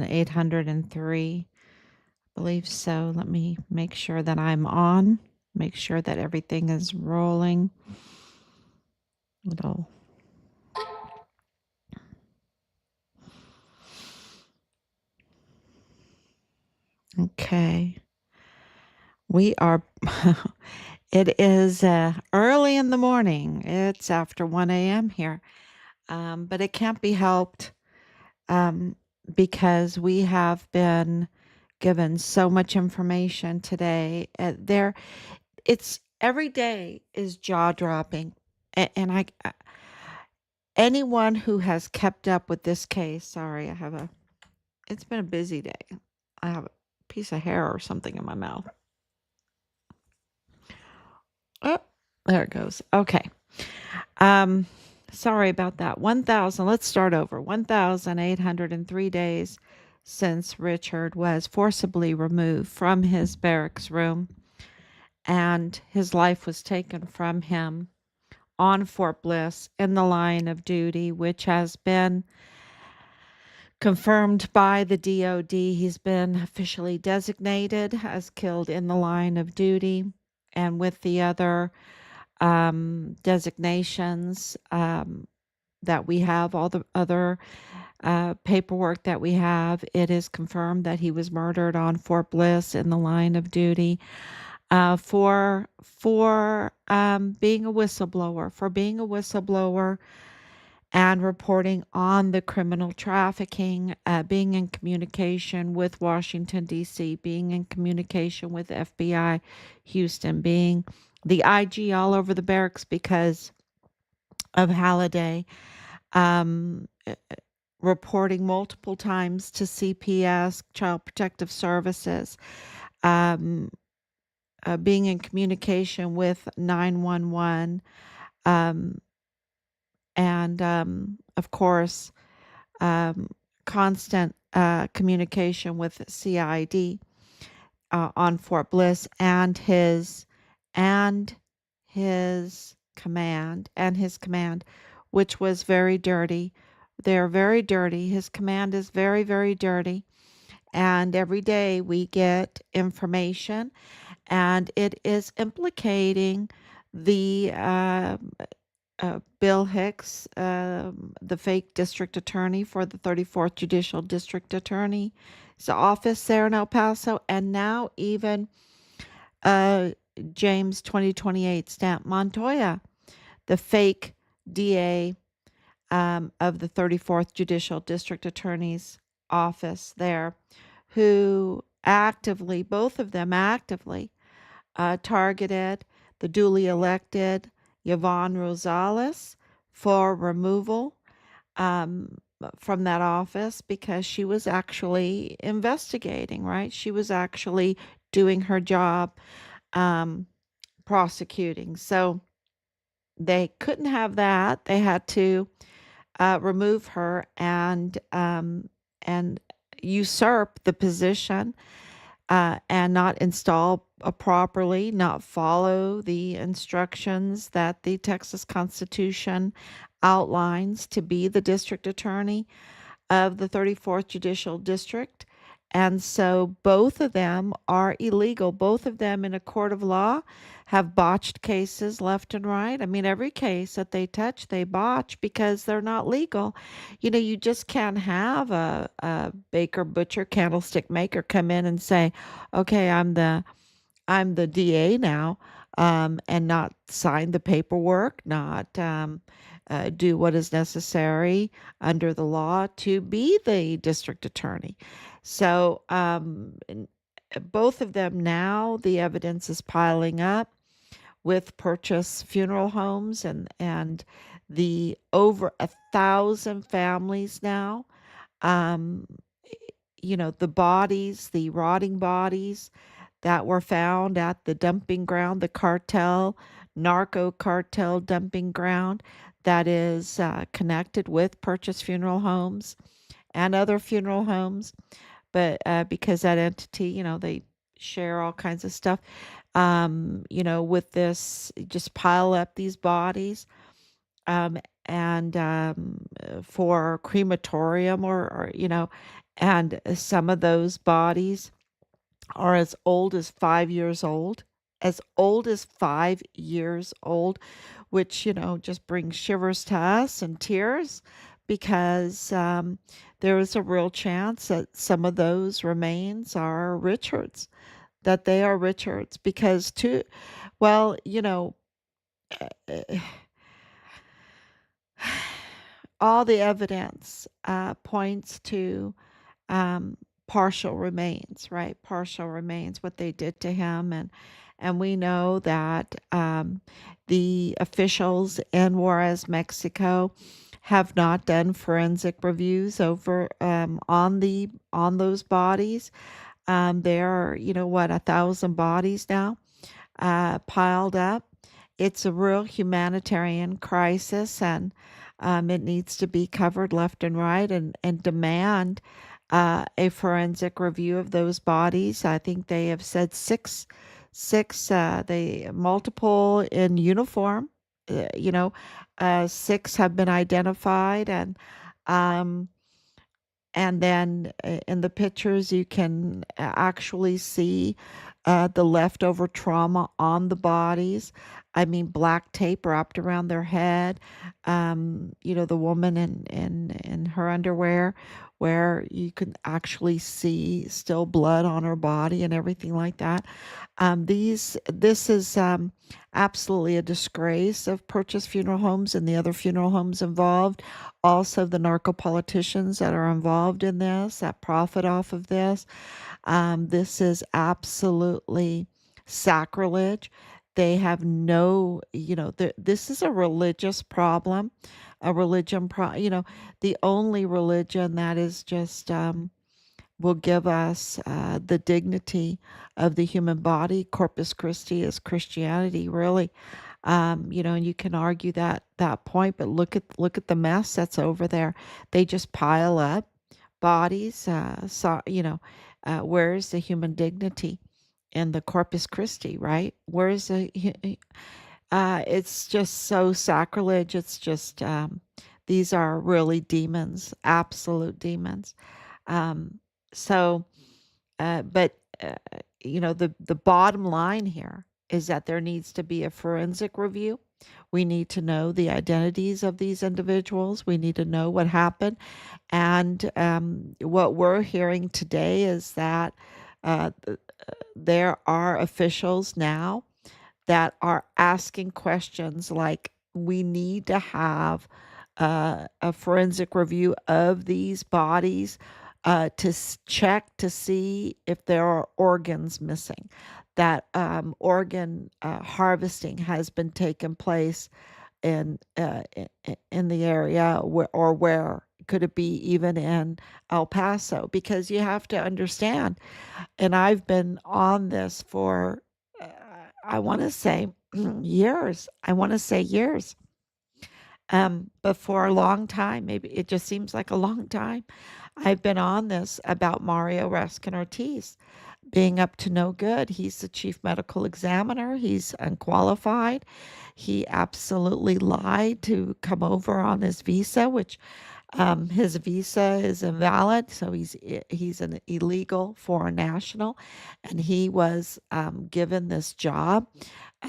1,803. I believe so. Let me make sure that I'm on. Make sure that everything is rolling. Little. Okay. We are. It is early in the morning. It's after 1 a.m. here. But it can't be helped um, because we have been given so much information today. It's every day is jaw dropping, and anyone who has kept up with this case. Sorry, it's been a busy day. I have a piece of hair or something in my mouth. Oh, there it goes. Okay. Um, Sorry about that. 1,000. Let's start over. 1,803 days since Richard was forcibly removed from his barracks room and his life was taken from him on Fort Bliss in the line of duty, which has been confirmed by the DOD. He's been officially designated as killed in the line of duty, and with the other designations that we have, all the other paperwork that we have, it is confirmed that he was murdered on Fort Bliss in the line of duty for being a whistleblower, and reporting on the criminal trafficking, being in communication with Washington, D.C., being in communication with FBI Houston, being the IG all over the barracks because of Halliday, reporting multiple times to CPS, Child Protective Services, um, being in communication with 911, um, and of course, um, constant communication with CID on Fort Bliss and his command, which was very dirty. They're very dirty. His command is very, very dirty. And every day we get information, and it is implicating the Bill Hicks, the fake district attorney for the 34th Judicial District Attorney's office there in El Paso, and now even uh, James 2028 Stamp Montoya, the fake DA of the 34th Judicial District Attorney's office there, who actively, both of them actively, targeted the duly elected Yvonne Rosales for removal um, from that office because she was actually investigating, right? She was actually doing her job, um, prosecuting. So they couldn't have that. They had to remove her and usurp the position and not install properly, not follow the instructions that the Texas Constitution outlines to be the district attorney of the 34th Judicial District. And so both of them are illegal. Both of them in a court of law have botched cases left and right. I mean, every case that they touch, they botch because they're not legal. You know, you just can't have a baker, butcher, candlestick maker come in and say, okay, I'm the DA now, and not sign the paperwork, not do what is necessary under the law to be the district attorney. So, both of them now, the evidence is piling up with Purchase Funeral Homes and the over 1,000 families now. Um, the bodies, the rotting bodies that were found at the dumping ground, the narco cartel dumping ground that is connected with Purchase Funeral Homes and other funeral homes. But because that entity, they share all kinds of stuff, with this, just pile up these bodies and for crematorium or And some of those bodies are as old as 5 years old, as old as 5 years old, which, just brings shivers to us and tears because there is a real chance that some of those remains are Richard's, that they are Richard's, because well, all the evidence points to um, partial remains, right? Partial remains, what they did to him, and we know that the officials in Juarez, Mexico, have not done forensic reviews over on those bodies. There are, 1,000 bodies now piled up. It's a real humanitarian crisis, and it needs to be covered left and right, and demand a forensic review of those bodies. I think they have said six, they multiple in uniform. Uh, you know, six have been identified, um, and then in the pictures, you can actually see the leftover trauma on the bodies. I mean, black tape wrapped around their head. The woman in her underwear, where you can actually see still blood on her body and everything like that. This is absolutely a disgrace of Purchase Funeral Homes and the other funeral homes involved. Also, the narco politicians that are involved in this, that profit off of this. This is absolutely sacrilege. They have no, this is a religious problem, the only religion that is just will give us the dignity of the human body. Corpus Christi is Christianity, really. And you can argue that point, but look at the mess that's over there. They just pile up bodies. Where's the human dignity in the Corpus Christi, right? Where's it's just so sacrilege. It's just these are really demons, absolute demons. Um, so, but the bottom line here is that there needs to be a forensic review. We need to know the identities of these individuals. We need to know what happened. And what we're hearing today is that there are officials now that are asking questions like, we need to have a forensic review of these bodies to check to see if there are organs missing, that organ harvesting has been taking place in the area, where could it be even in El Paso? Because you have to understand, and I've been on this for uh, I want to say years. I want to say years. But for a long time, maybe it just seems like a long time, I've been on this about Mario Raskin Ortiz being up to no good. He's the chief medical examiner. He's unqualified. He absolutely lied to come over on his visa, which his visa is invalid, so he's an illegal foreign national, and he was given this job.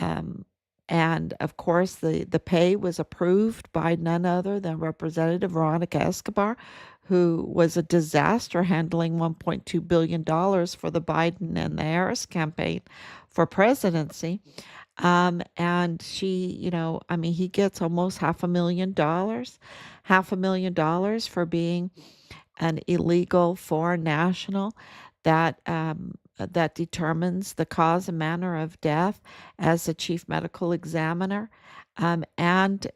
Um, and of course, the pay was approved by none other than Representative Veronica Escobar, who was a disaster handling $1.2 billion for the Biden and the Harris campaign for presidency. And she, I mean, he gets almost $500,000 for being an illegal foreign national that determines the cause and manner of death as a chief medical examiner, and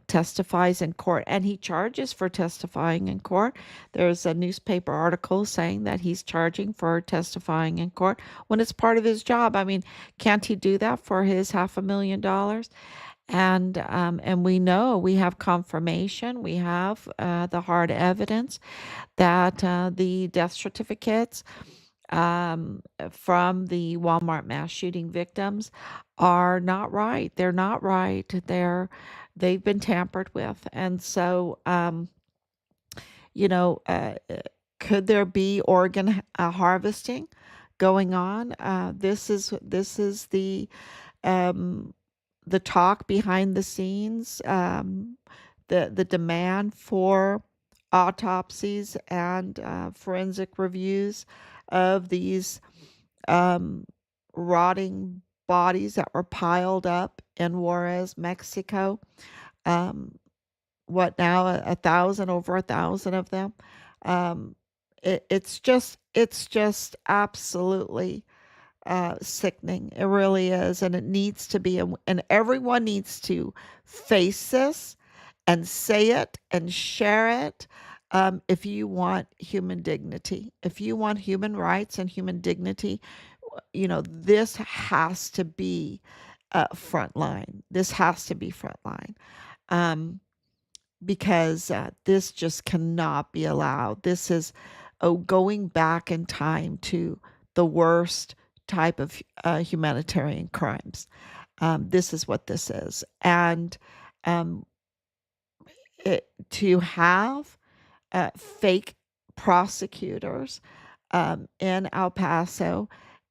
testifies in court. And he charges for testifying in court. There's a newspaper article saying that he's charging for testifying in court when it's part of his job. I mean, can't he do that for his $500,000? And we know, we have confirmation, we have the hard evidence that the death certificates from the Walmart mass shooting victims are not right. They're not right. They've been tampered with, and so you know, uh, Could there be organ harvesting going on? This is um, the talk behind the scenes, the demand for autopsies and forensic reviews of these um, rotting bodies that were piled up in Juarez, Mexico. Um, what now? Over 1,000 of them. Um, it's just absolutely sickening. It really is, and it needs to be, and everyone needs to face this and say it and share it. If you want human dignity, if you want human rights and human dignity, this has to be frontline. This has to be frontline. Um, because this just cannot be allowed. This is going back in time to the worst type of humanitarian crimes. This is what this is. And um, to have fake prosecutors in El Paso,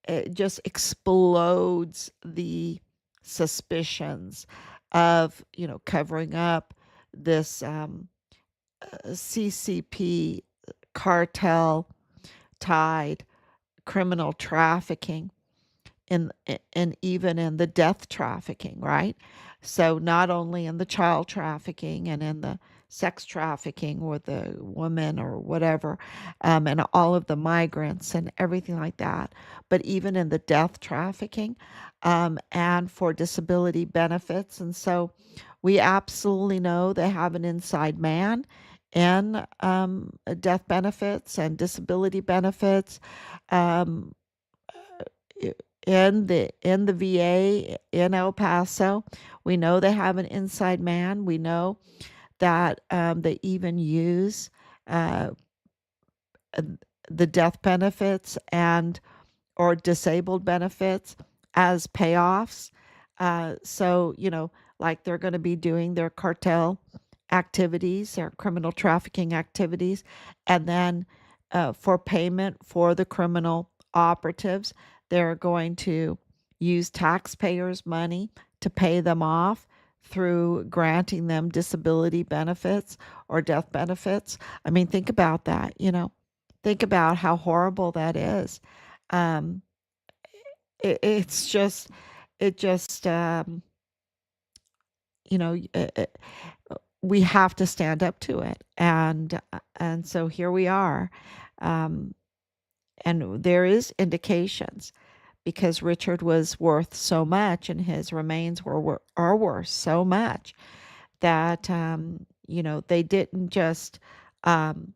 it just explodes the suspicions of, covering up this CCP cartel tied criminal trafficking in and even in the death trafficking, right? So not only in the child trafficking and in the sex trafficking with the woman or whatever, and all of the migrants and everything like that, but even in the death trafficking, and for disability benefits. And so we absolutely know they have an inside man in death benefits and disability benefits. Um, in the VA in El Paso. We know they have an inside man. We know that they even use uh, the death benefits and or disabled benefits as payoffs. So, like they're going to be doing their cartel activities, their criminal trafficking activities, and then for payment for the criminal operatives, they're going to use taxpayers' money to pay them off through granting them disability benefits or death benefits. I mean, think about that, think about how horrible that is. Um, it's just, it just, you know, we have to stand up to it, and so here we are, um, and there is indications because Richard was worth so much, and his remains are worth so much that they didn't just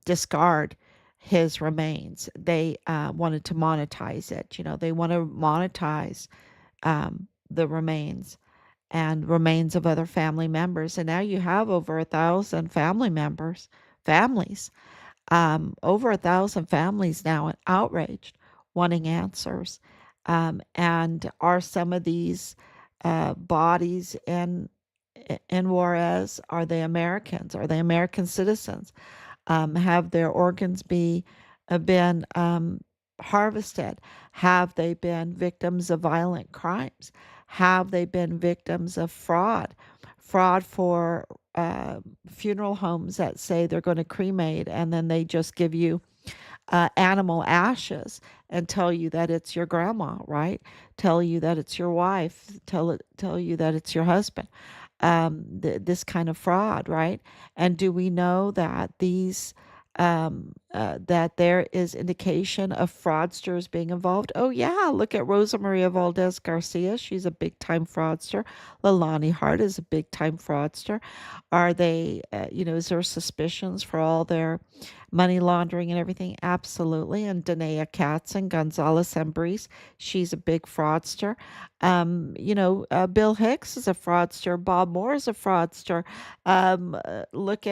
discard his remains. They wanted to monetize it. They want to monetize the remains and remains of other family members. And now you have over 1,000 families, over 1,000 families now outraged, wanting answers. And are some of these bodies in Juarez, are they Americans? Are they American citizens? Have their organs been harvested? Have they been victims of violent crimes? Have they been victims of fraud? Fraud for funeral homes that say they're going to cremate and then they just give you animal ashes and tell you that it's your grandma, right? Tell you that it's your wife. Tell you that it's your husband. This kind of fraud, right? And do we know that that there is indication of fraudsters being involved? Oh yeah, look at Rosa Maria Valdez Garcia. She's a big time fraudster. Lalani Hart is a big time fraudster. Are they, is there suspicions for all their money laundering and everything? Absolutely. And Danae Katz and Gonzalez Embris, she's a big fraudster. Bill Hicks is a fraudster. Bob Moore is a fraudster. Look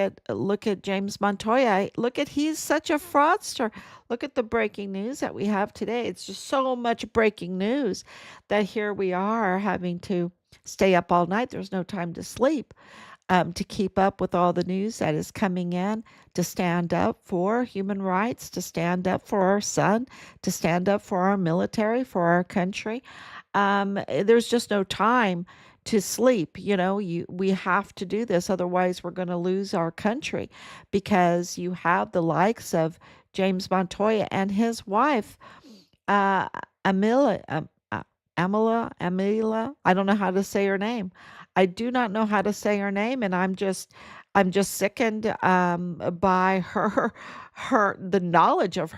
at James Montoya. Look at he's such a fraudster. Look at the breaking news that we have today. It's just so much breaking news that here we are having to stay up all night. There's no time to sleep. to keep up with all the news that is coming in, to stand up for human rights, to stand up for our son, to stand up for our military, for our country. There's just no time to sleep. We have to do this, otherwise we're going to lose our country, because you have the likes of James Montoya and his wife, uh, Amila, Amila. I don't know how to say her name. I do not know how to say her name, and I'm just sickened by the knowledge of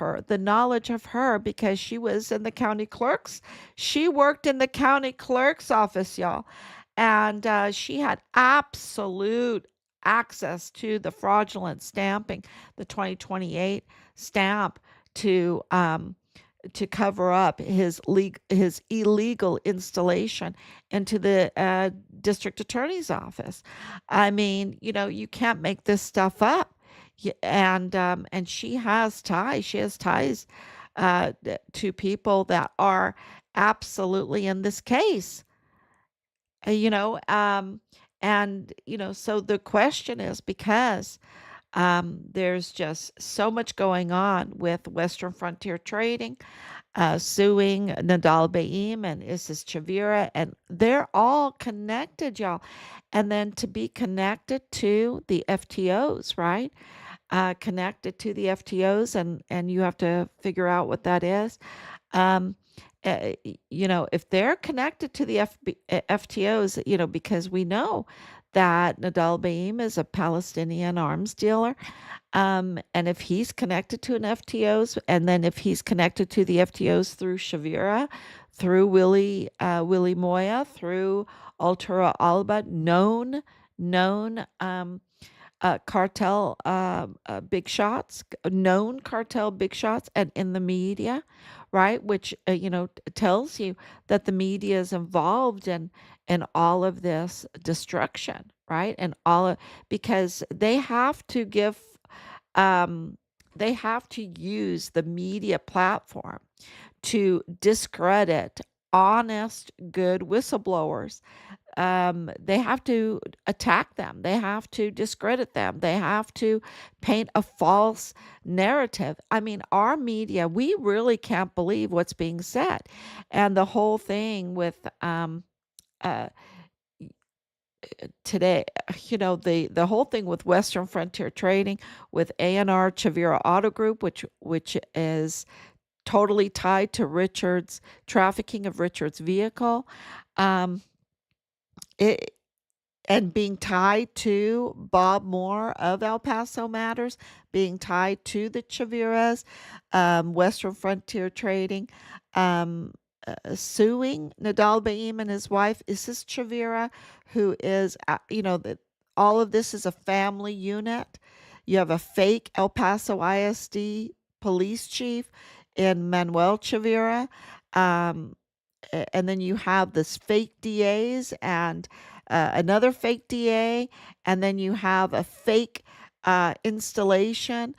her, because she was in the county clerk's. She worked in the county clerk's office, y'all, and she had absolute access to the fraudulent stamping, the 2028 stamp, to cover up his illegal installation into the district attorney's office. I mean, you can't make this stuff up. And she has ties. She has ties to people that are absolutely in this case. Uh, you know, um, and so the question is, because there's just so much going on with Western Frontier Trading, suing Nadal Baim and Isis Chavira, and they're all connected, y'all. And then to be connected to the FTOs, right? Connected to the FTOs, and you have to figure out what that is. Um, if they're connected to the FTOs, because we know that Nadal Baim is a Palestinian arms dealer, and if he's connected to an FTOs, and then if he's connected to the FTOs through Shavira, through Willie Moya, through Altura Alba, known cartel big shots, known cartel big shots, and in the media, right? Which tells you that the media is involved in all of this destruction, right? And because um, they have to use the media platform to discredit honest, good whistleblowers. They have to attack them. They have to discredit them. They have to paint a false narrative. I mean, our media, we really can't believe what's being said. And the whole thing with uh, today, the whole thing with Western Frontier Trading, with A&R Chavira Auto Group, which is totally tied to Richard's trafficking of Richard's vehicle. Um, it, and being tied to Bob Moore of El Paso Matters, being tied to the Chaviras, Western Frontier Trading, um, suing Nadal Baim and his wife Isis Chavira, who is, that all of this is a family unit. You have a fake El Paso ISD police chief in Manuel Chavira. Um, and then you have this fake DAs and another fake DA, and then you have a fake installation,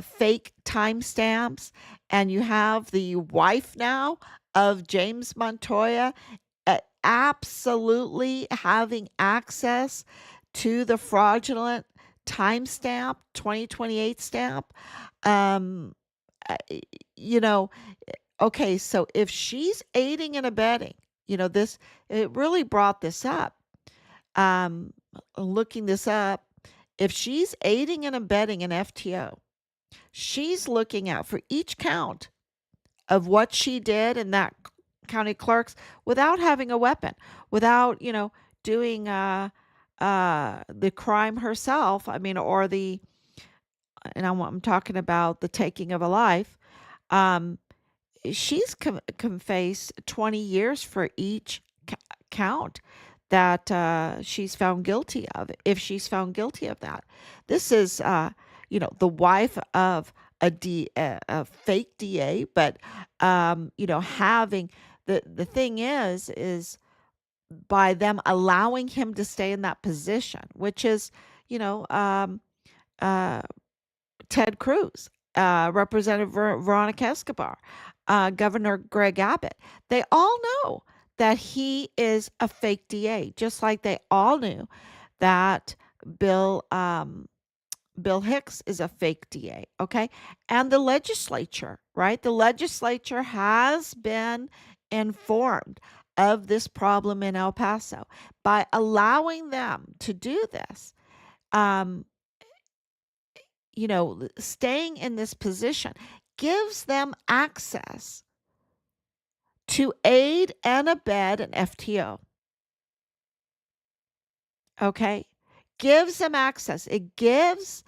fake timestamps, and you have the wife now of James Montoya absolutely having access to the fraudulent timestamp 2028 stamp. Um, uh, you know, Okay, so if she's aiding and abetting, this, it really brought this up. Um, Looking this up, if she's aiding and abetting an FTO, she's looking out for each count of what she did in that county clerk's without having a weapon, without, doing the crime herself. I mean, I'm talking about the taking of a life. Um, she's can face 20 years for each count that she's found guilty of, if she's found guilty of that. This is, the wife of a fake DA, but, having the thing is by them allowing him to stay in that position, which is, you know, uh, Ted Cruz, Representative Veronica Escobar, Governor Greg Abbott. They all know that he is a fake DA, just like they all knew that Bill Bill Hicks is a fake DA, okay? And the legislature, right? The legislature has been informed of this problem in El Paso. By allowing them to do this, um, staying in this position gives them access to aid and abet an FTO, okay? Gives them access. It gives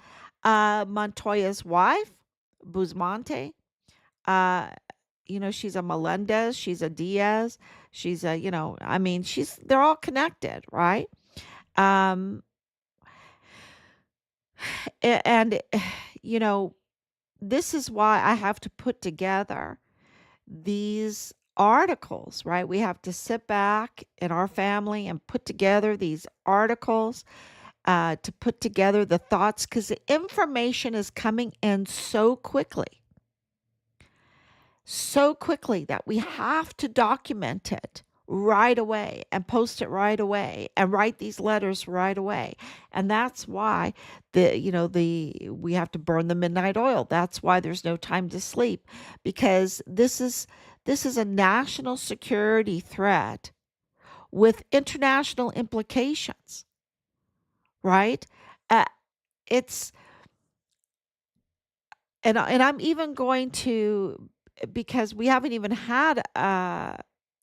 Montoya's wife, Busmonte, uh, she's a Melendez, she's a Diaz, she's a, I mean, they're all connected, right? Um, and, you know, this is why I have to put together these articles, right? We have to sit back in our family and put together these articles, to put together the thoughts, because the information is coming in so quickly that we have to document it right away and post it right away and write these letters right away. And that's why we have to burn the midnight oil. That's why there's no time to sleep, because this is a national security threat with international implications, right? Uh, it's and I'm even going to, because we haven't even had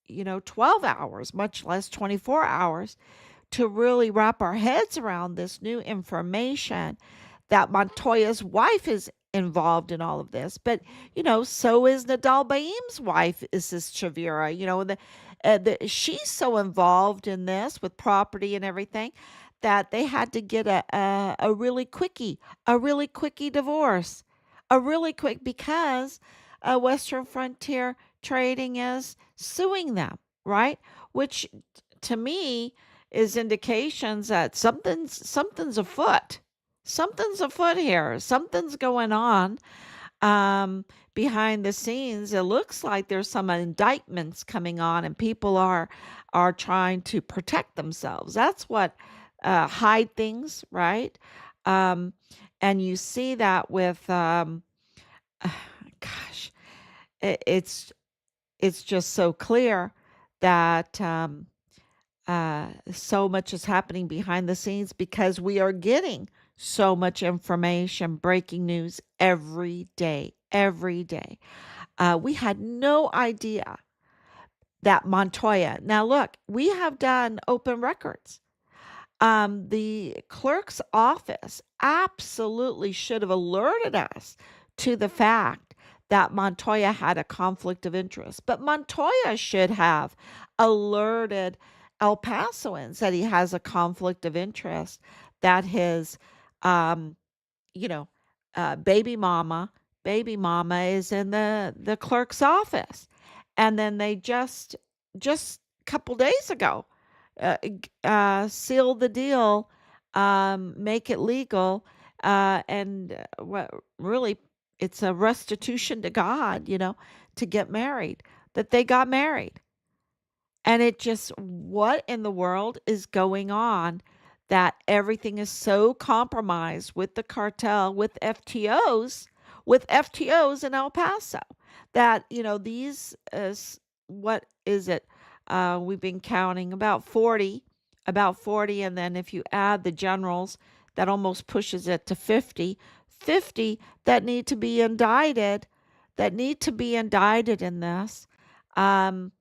12 hours, much less 24 hours, to really wrap our heads around this new information that Montoya's wife is involved in all of this. But, so is Nadal Baim's wife, Isis Chavira. She's so involved in this with property and everything that they had to get a really quickie divorce, a really quick, because Western Frontier Trading is suing them, right? Which to me is indications that something's afoot. Something's afoot here. Something's going on um, behind the scenes. It looks like there's some indictments coming on, and people are trying to protect themselves. That's what hide things, right? Um, and you see that with, gosh, it's just so clear that so much is happening behind the scenes because we are getting so much information, breaking news every day, every day. We had no idea that Montoya. Now, look, we have done open records. The clerk's office absolutely should have alerted us to the fact that Montoya had a conflict of interest, but Montoya should have alerted El Pasoans that he has a conflict of interest, that his, um, you know, baby mama is in the clerk's office, and then they just a couple days ago seal the deal, make it legal, and what really, it's a restitution to God, to get married, that they got married. And it just, what in the world is going on that everything is so compromised with the cartel, with FTOs in El Paso, that, what is it? We've been counting about 40. And then if you add the generals, that almost pushes it to 50 that need to be indicted, in this. Um,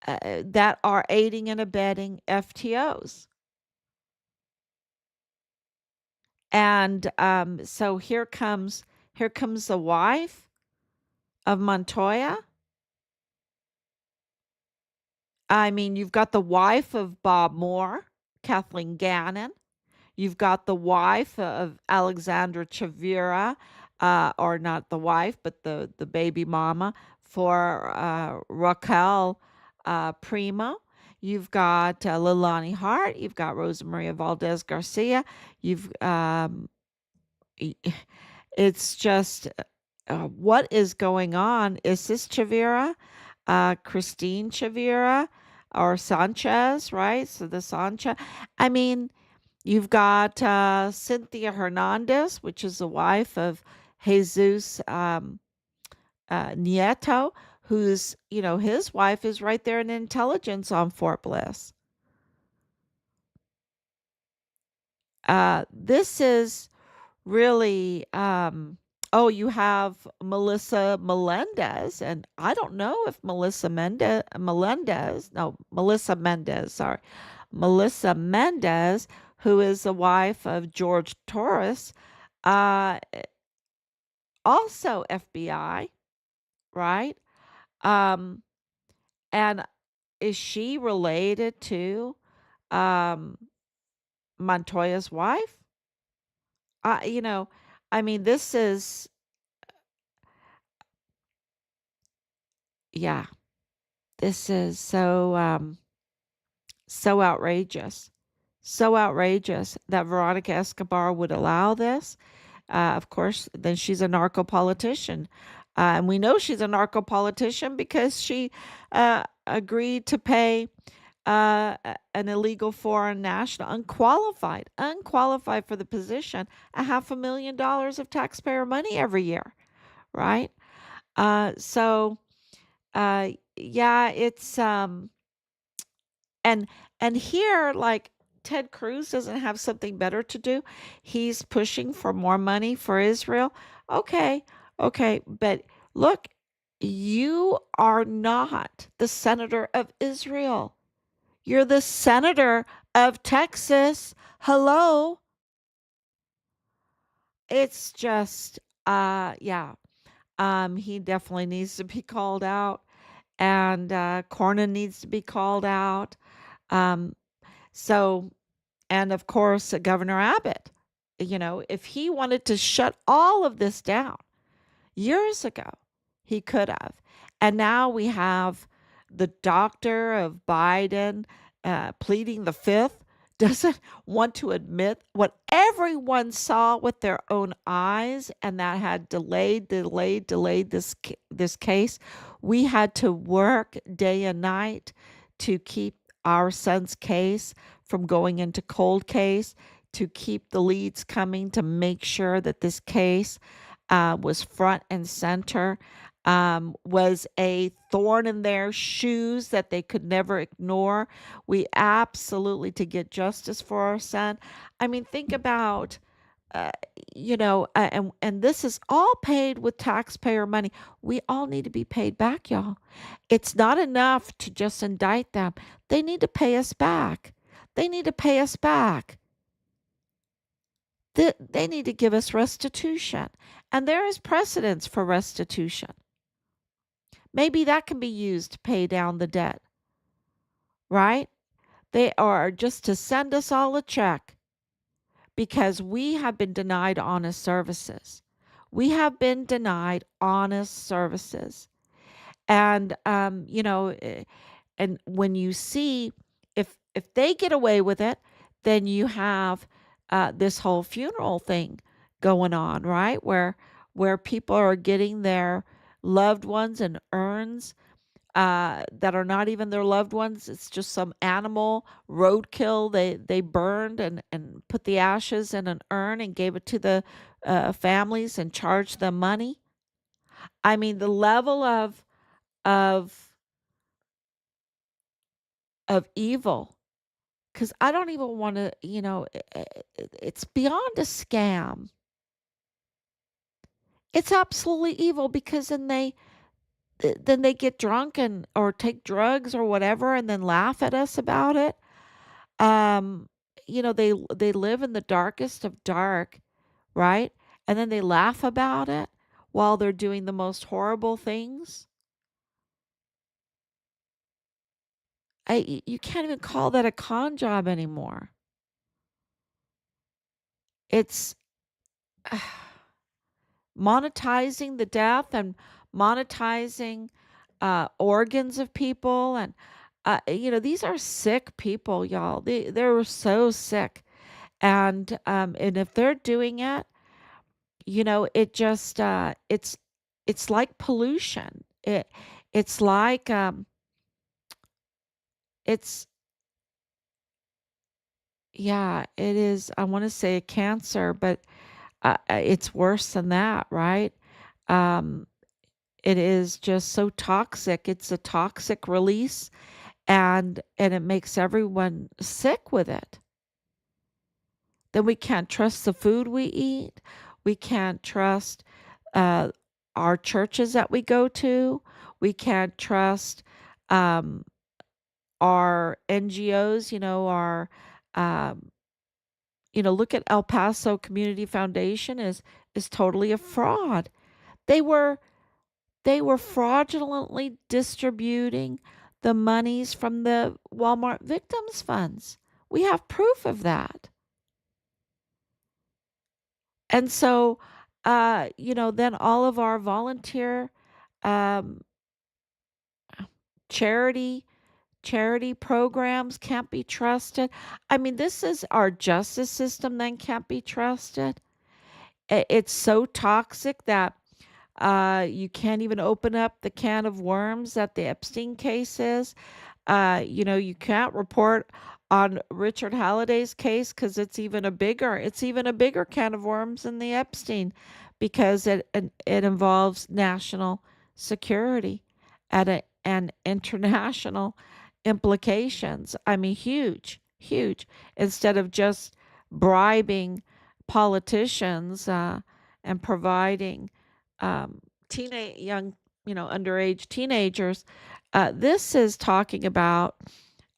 that are aiding and abetting FTOs. And so here comes the wife of Montoya. I mean, you've got the wife of Bob Moore, Kathleen Gannon. You've got the wife of Alexandra Chavira, or not the wife, but the baby mama for Raquel Primo. You've got Lilani Hart. You've got Rosa Maria Valdez Garcia. You've it's just what is going on? Is this Chavira, Christine Chavira, or Sanchez? Right? So the Sanchez. I mean, You've got Cynthia Hernandez, which is the wife of Jesus Nieto, who's, his wife is right there in intelligence on Fort Bliss. This is really, oh, you have Melissa Melendez, and I don't know if Melissa Mendez, sorry, Melissa Mendez, who is the wife of George Torres, uh, also FBI, right? Um, and is she related to um, Montoya's wife? Uh, you know, I mean, this is, yeah, this is so outrageous. So outrageous that Veronica Escobar would allow this. Of course, then she's a narco politician. And we know she's a narco politician because she agreed to pay an illegal foreign national, unqualified for the position, $500,000 of taxpayer money every year, right? So, yeah, it's and and here, like, Ted Cruz doesn't have something better to do. He's pushing for more money for Israel. Okay, okay, but look, you are not the senator of Israel. You're the senator of Texas. Hello. It's just yeah. He definitely needs to be called out, and Cornyn needs to be called out. Um so And of course, Governor Abbott, if he wanted to shut all of this down years ago, he could have. And now we have the doctor of Biden pleading the fifth, doesn't want to admit what everyone saw with their own eyes, and that had delayed this case. We had to work day and night to keep our son's case from going into cold case, to keep the leads coming, to make sure that this case was front and center, was a thorn in their shoes that they could never ignore. We absolutely to get justice for our son. I mean, think about, uh, and this is all paid with taxpayer money. We all need to be paid back, y'all. It's not enough to just indict them. They need to pay us back. They need to pay us back. They need to give us restitution. And there is precedence for restitution. Maybe that can be used to pay down the debt, right? They are just to send us all a check because we have been denied honest services. We have been denied honest services. And, and when you see, if they get away with it, then you have this whole funeral thing going on, right? Where people are getting their loved ones in urns that are not even their loved ones. It's just some animal roadkill. They burned and put the ashes in an urn and gave it to the families and charged them money. I mean, the level of evil. Because I don't even want to, it's beyond a scam. It's absolutely evil because then they get drunk and or take drugs or whatever and then laugh at us about it. Um, they live in the darkest of dark, right? And then they laugh about it while they're doing the most horrible things. You can't even call that a con job anymore. It's monetizing the death and monetizing organs of people, and these are sick people, y'all. They're so sick, and if they're doing it, it just it's like pollution. It's like it's Yeah, it is. I want to say a cancer, but it's worse than that, right? Um, it is just so toxic. It's a toxic release, and it makes everyone sick with it. Then we can't trust the food we eat. We can't trust uh, our churches that we go to. We can't trust um, our NGOs. Um, look at El Paso Community Foundation is totally a fraud. They were they were fraudulently distributing the monies from the Walmart victims funds. We have proof of that. And so, then all of our volunteer um, charity charity programs can't be trusted. I mean, this is our justice system then can't be trusted. It's so toxic that you can't even open up the can of worms that the Epstein case is. You can't report on Richard Halliday's case because it's even a bigger can of worms than the Epstein because it involves national security and international implications. I mean, huge, huge. Instead of just bribing politicians and providing young, underage teenagers. This is talking about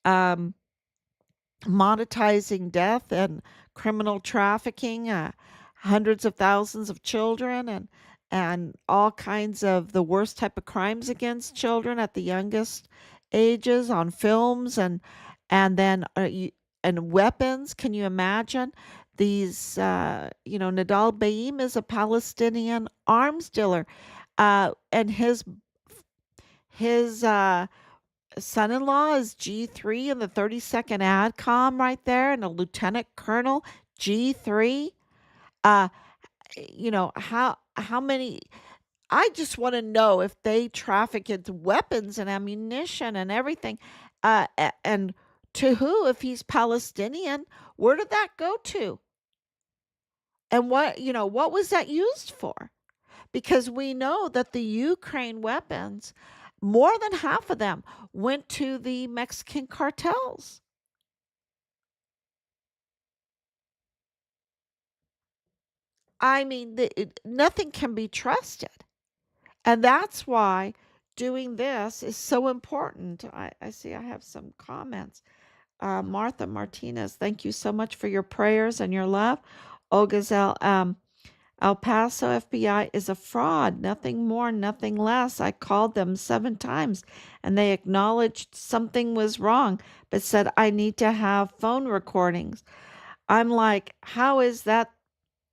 um, monetizing death and criminal trafficking, hundreds of thousands of children, and all kinds of the worst type of crimes against children at the youngest ages on films, and then and weapons. Can you imagine? These, Nadal Baim is a Palestinian arms dealer, and his son-in-law is G3 in the 32nd AdCom right there, and a lieutenant colonel G3. Uh, how many? I just want to know if they traffic into weapons and ammunition and everything, and to who? If he's Palestinian, where did that go to? And what was that used for? Because we know that the Ukraine weapons, more than half of them went to the Mexican cartels. I mean, nothing can be trusted. And that's why doing this is so important. I see I have some comments. Martha Martinez, thank you so much for your prayers and your love. Olgazel, El Paso FBI is a fraud, nothing more, nothing less. I called them 7 times and they acknowledged something was wrong, but said I need to have phone recordings. I'm like, how is that?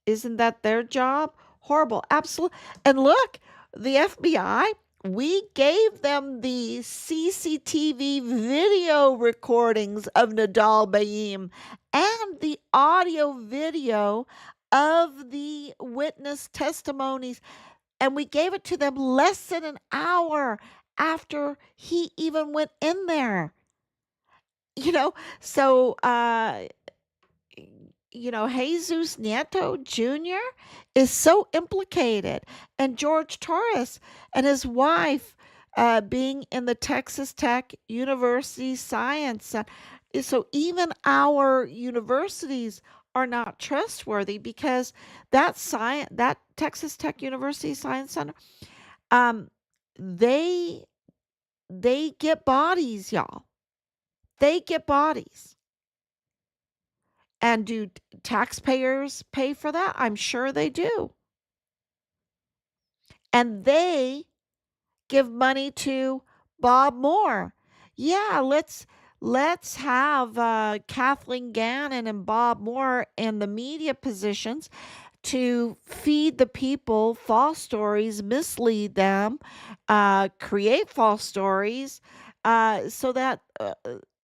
Isn't that their job? Horrible. Absolutely. And look, the FBI, we gave them the CCTV video recordings of Nadal Baim and the audio video of the witness testimonies. And we gave it to them less than an hour after he even went in there. You know, so Jesus Nieto Jr. is so implicated, and George Torres and his wife being in the Texas Tech University Science. So even our universities are not trustworthy because that Texas Tech University Science Center, um, they they get bodies, y'all. They get bodies. And do taxpayers pay for that? I'm sure they do. And they give money to Bob Moore. Yeah, let's have Kathleen Gannon and Bob Moore in the media positions to feed the people false stories, mislead them, create false stories, so that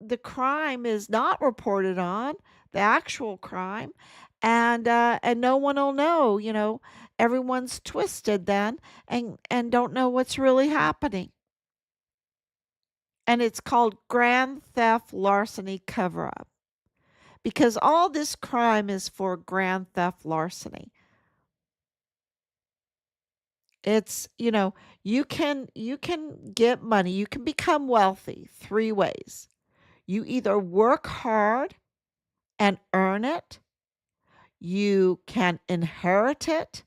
the crime is not reported on, the actual crime, and no one will know. Everyone's twisted then, and don't know what's really happening. And it's called grand theft larceny cover up because all this crime is for grand theft larceny. It's, you can get money, you can become wealthy three ways. You either work hard and earn it, you can inherit it,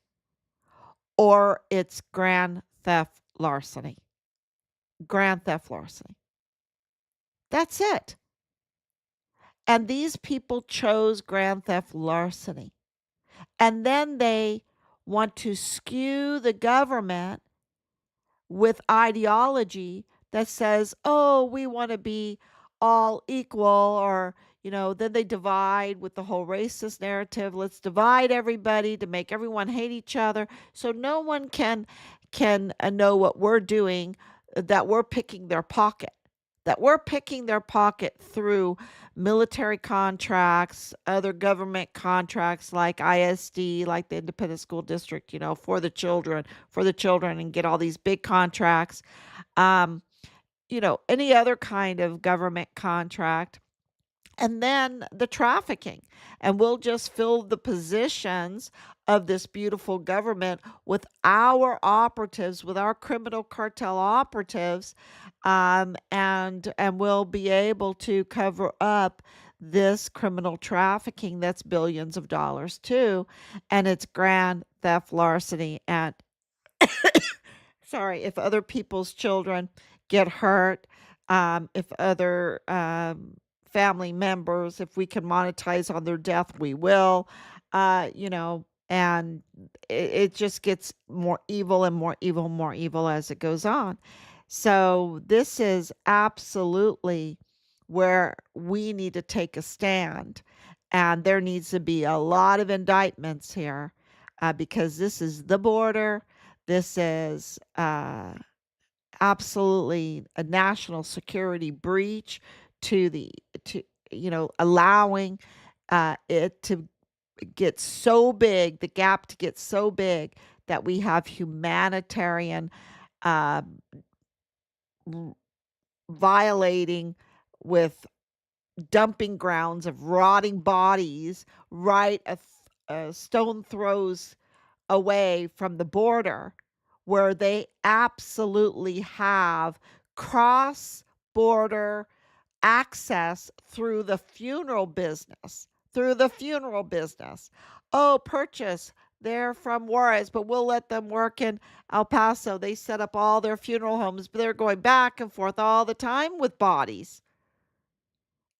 or it's grand theft larceny. Grand theft larceny. That's it. And these people chose grand theft larceny. And then they want to skew the government with ideology that says, oh, we want to be all equal, or, then they divide with the whole racist narrative. Let's divide everybody to make everyone hate each other so no one can know what we're doing, that we're picking their pocket. That we're picking their pocket through military contracts, other government contracts like ISD, like the Independent School District, for the children, and get all these big contracts. Um, any other kind of government contract, and then the trafficking. And we'll just fill the positions of this beautiful government with our operatives, with our criminal cartel operatives, and we'll be able to cover up this criminal trafficking that's billions of dollars too, and it's grand theft larceny. And sorry, if other people's children get hurt, if other family members, if we can monetize on their death, we will, and it just gets more evil and more evil, more evil as it goes on. So, this is absolutely where we need to take a stand. And there needs to be a lot of indictments here, because this is the border. This is absolutely a national security breach to the to allowing it to get so big, the gap to get so big that we have humanitarian uh, violating with dumping grounds of rotting bodies right a stone throws away from the border, where they absolutely have cross border access through the funeral business. Through the funeral business. Oh, purchase. They're from Juarez, but we'll let them work in El Paso. They set up all their funeral homes, but they're going back and forth all the time with bodies.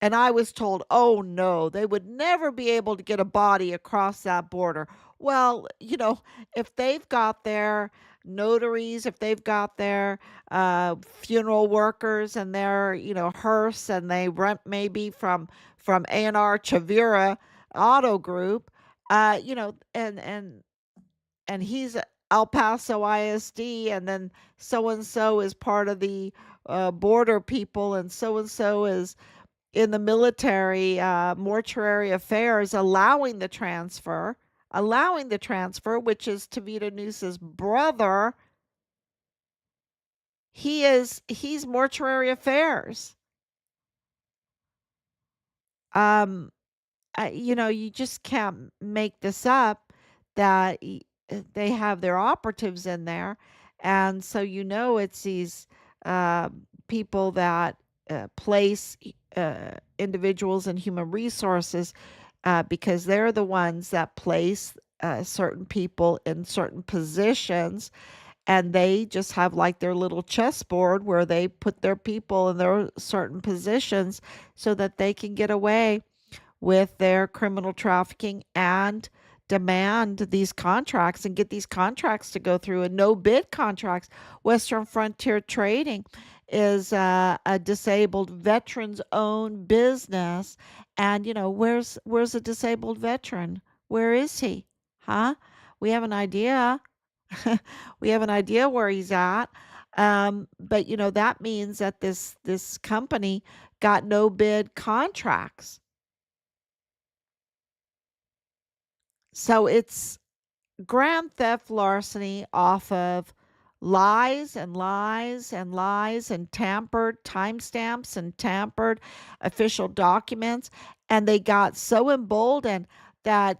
And I was told, oh no, they would never be able to get a body across that border. Well, if they've got their notaries, if they've got their funeral workers and their, hearse, and they rent maybe from A&R Chavira Auto Group, and he's El Paso ISD, and then so and so is part of the border people, and so is in the military, mortuary affairs, allowing the transfer, which is Tavita Noosa's brother. He's mortuary affairs. Um, you just can't make this up, that they have their operatives in there. And so, it's these uh, people that place individuals in human resources, because they're the ones that place certain people in certain positions, and they just have like their little chessboard where they put their people in their certain positions so that they can get away with their criminal trafficking and demand these contracts and get these contracts to go through, and no bid contracts. Western Frontier Trading is a disabled veterans owned business. And where's a disabled veteran? Where is he? Huh? We have an idea. We have an idea where he's at. But that means that this company got no bid contracts. So it's grand theft larceny off of lies and lies and lies and tampered timestamps and tampered official documents. And they got so emboldened that,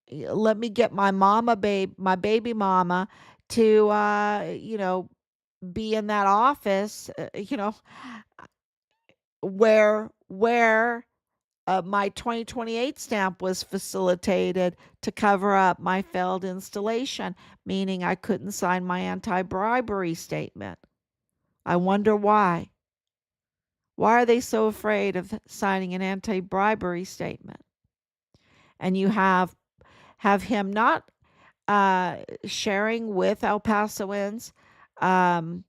let me get my baby mama to, be in that office, where my 2028 stamp was facilitated to cover up my failed installation, meaning I couldn't sign my anti bribery statement. I wonder why. Why are they so afraid of signing an anti bribery statement? And you have him not sharing with El Pasoans, um,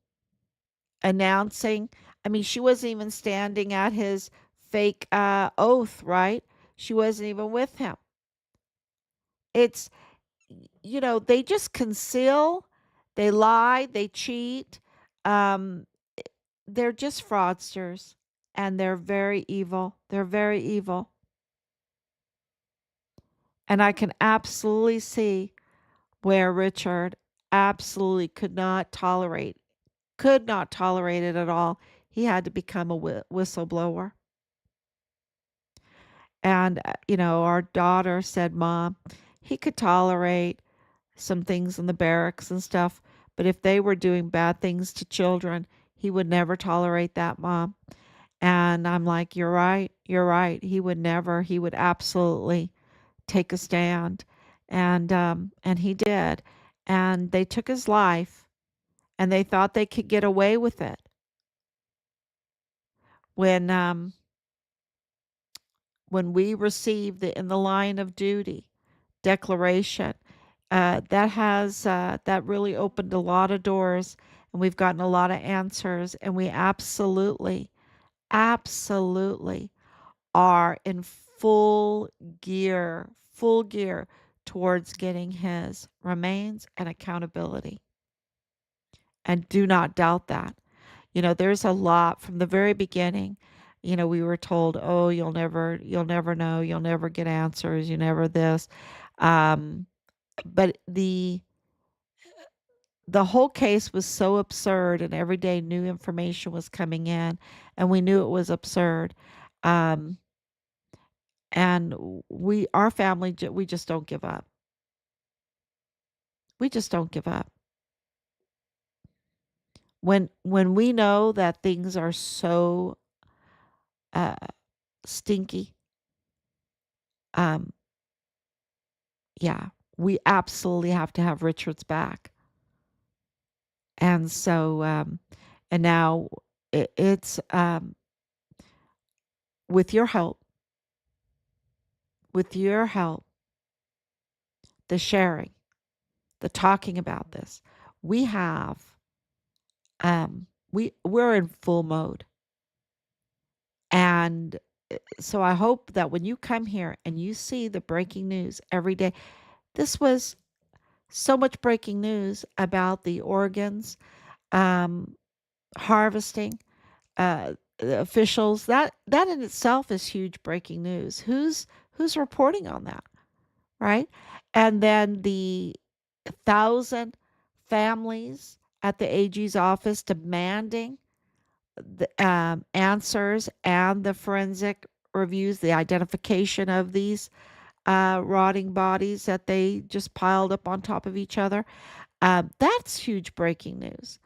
announcing. I mean, she wasn't even standing at his fake oath, right? She wasn't even with him. It's, they just conceal, they lie, they cheat. Um, they're just fraudsters, and they're very evil. They're very evil. And I can absolutely see where Richard absolutely could not tolerate it at all. He had to become a whistleblower. And, our daughter said, Mom, he could tolerate some things in the barracks and stuff, but if they were doing bad things to children, he would never tolerate that, Mom. And I'm like, you're right. You're right. He would absolutely take a stand. And he did. And they took his life, and they thought they could get away with it. When, when we received the in the line of duty declaration, that really opened a lot of doors, and we've gotten a lot of answers, and we absolutely are in full gear towards getting his remains and accountability. And do not doubt that. There's a lot from the very beginning. We were told, "Oh, you'll never know, you'll never get answers, you never this." Um, but the whole case was so absurd, and every day new information was coming in, and we knew it was absurd. Um, and our family, we just don't give up. We just don't give up. When we know that things are so uh, stinky, um, yeah, we absolutely have to have Richard's back. And so, and now it's, with your help, with your help, the sharing, the talking about this, we have, we're in full mode. And so I hope that when you come here and you see the breaking news every day, this was so much breaking news about the organs, um, harvesting, the officials. That in itself is huge breaking news. Who's reporting on that, right? And then the 1,000 families at the AG's office demanding the answers and the forensic reviews, the identification of these rotting bodies that they just piled up on top of each other. That's huge breaking news.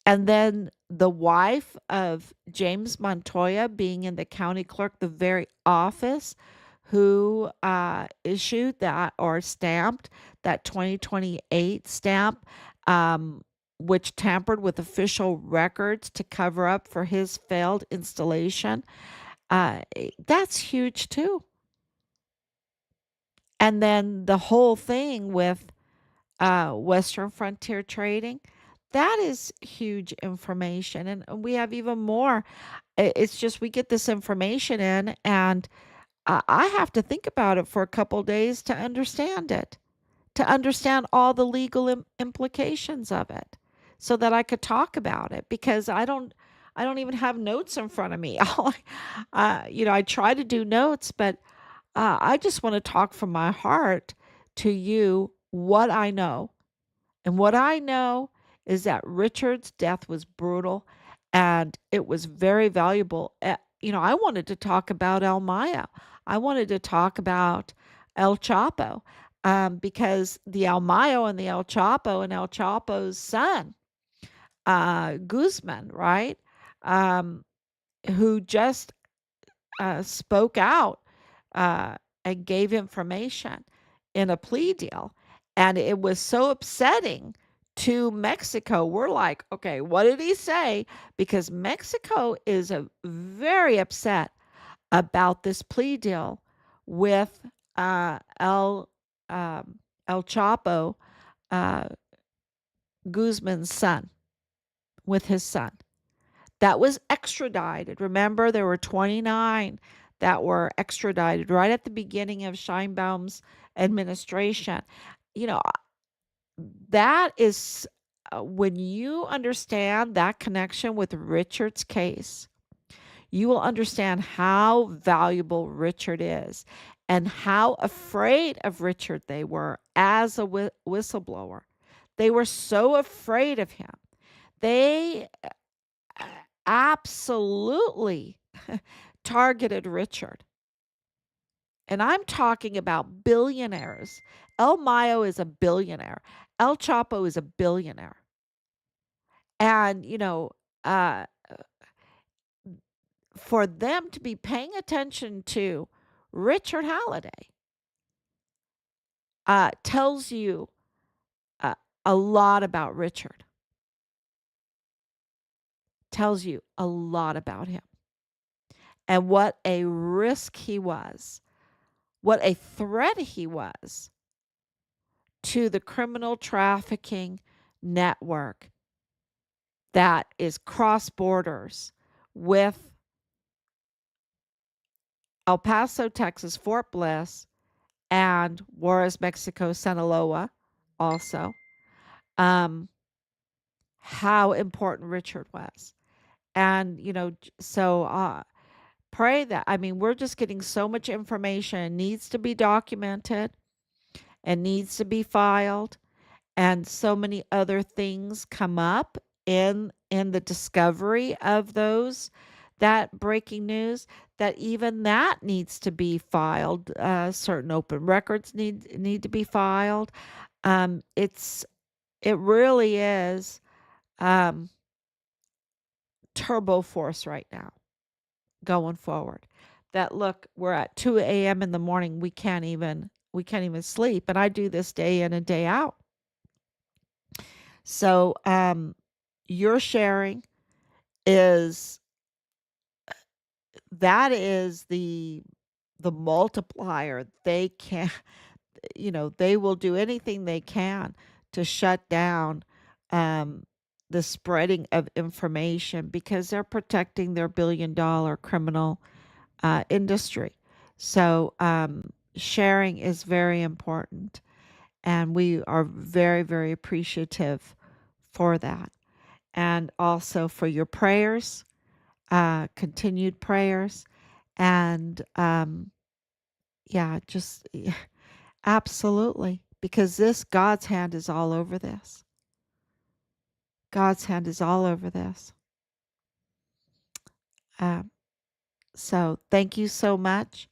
And then the wife of James Montoya being in the county clerk, the very office who issued that or stamped that 2028 stamp, um, which tampered with official records to cover up for his failed installation. That's huge too. And then the whole thing with Western Frontier Trading, that is huge information. And we have even more. It's just we get this information in, and I have to think about it for a couple days to understand it, to understand all the legal implications of it, so that I could talk about it, because I don't even have notes in front of me. I try to do notes, but I just want to talk from my heart to you what I know. And what I know is that Richard's death was brutal and it was very valuable. I wanted to talk about El Mayo. I wanted to talk about El Chapo, because the El Mayo and the El Chapo and El Chapo's son, Guzman, right? Um, who just spoke out, uh, and gave information in a plea deal. And it was so upsetting to Mexico. We're like, okay, what did he say? Because Mexico is very upset about this plea deal with uh, El El Chapo, uh, Guzman's son, with his son that was extradited. Remember, there were 29 that were extradited right at the beginning of Scheinbaum's administration. You know, that is, when you understand that connection with Richard's case, you will understand how valuable Richard is and how afraid of Richard they were as a whistleblower. They were so afraid of him. They absolutely targeted Richard. And I'm talking about billionaires. El Mayo is a billionaire. El Chapo is a billionaire. And, uh, for them to be paying attention to Richard Halliday, tells you uh, a lot about Richard, tells you a lot about him and what a risk he was, what a threat he was to the criminal trafficking network that is cross borders with El Paso, Texas, Fort Bliss, and Juarez, Mexico, Sinaloa, also. Um, how important Richard was. And, so pray that, I mean, we're just getting so much information. It needs to be documented and needs to be filed, and so many other things come up in the discovery of those, that breaking news, that even that needs to be filed. Certain open records need to be filed. It really is, um, turbo force right now going forward. That, look, we're at 2 a.m. in the morning. We can't even sleep, and I do this day in and day out. So, your sharing is that is the multiplier. They can, they will do anything they can to shut down, um, the spreading of information because they're protecting their billion-dollar criminal industry. So, sharing is very important, and we are very, very appreciative for that, and also for your prayers, continued prayers, and yeah, just absolutely, because this God's hand is all over this. God's hand is all over this. Um, so thank you so much.